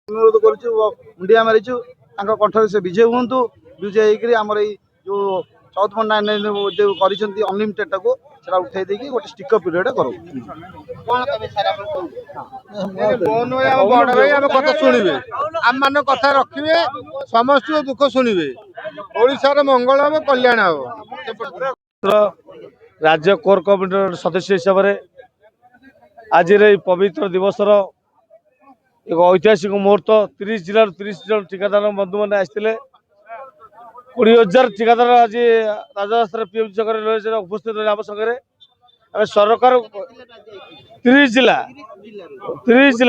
अनुरोध करुंडिया मारिचु कंठर से विजय हूँ विजय होकर जो 14.99 जो अनलिमिटेड टाको उठे देकी गोटे स्टिकर पीरियड करो बड़ भाई आम कथा शुणे आम मान कथा रखिए समस्त दुख शुणे ओडिशार मंगल हम कल्याण हम राज्य कोर कमिटी सदस्य हिसाब से आज पवित्र दिवस एक ऐतिहासिक मुहूर्त 30 जिलार 30 जन टीकादार बंधु मैंने आसते 20,000 टीकादार आज राजरास्ता पीएमसी छक उपस्थित रहे आम संगे सरकार 30 जिला 30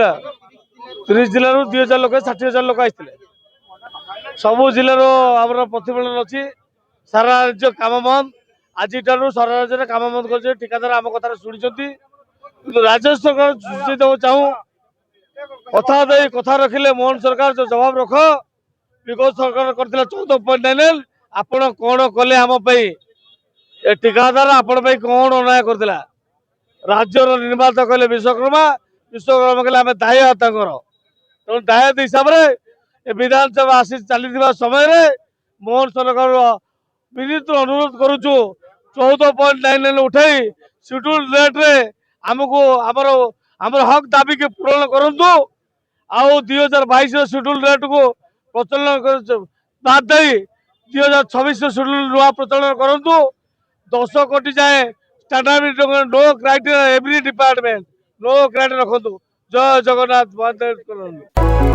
जिलूर 2,000 लोक 60,000 लोक आसते सबू जिलार आम प्रतिफलन अच्छी सारा राज्य काम बंद आज सारा राज्य काम बंद कर टीकादार आम कथा शुणी राज्य सरकार चाहूँ कथा दे कथा रखिले मोहन सरकार जो जवाब रख विगत सरकार करथिला 14.99 आपण कौन कले आम टीकादार आपण कौन अन्याय करथिला राज्यर निर्माता कहले विश्वकर्मा कहले आम दाय तेणु दाय हिसाब से विधानसभा आसी चली समय मोहन सरकार विनीत अनुरोध करुचु 14.99 उठाई शेड्यूल रेट रे आमको आमर हक दाबी के पूरण करंतु आउ 2022 शेड्यूल रेट को प्रचलन बाद दे 2026 शेड्यूल नुआ प्रचलन करंतु 10 कोटी जाए standard no criteria every department no criteria रखंतु जय जगन्नाथ।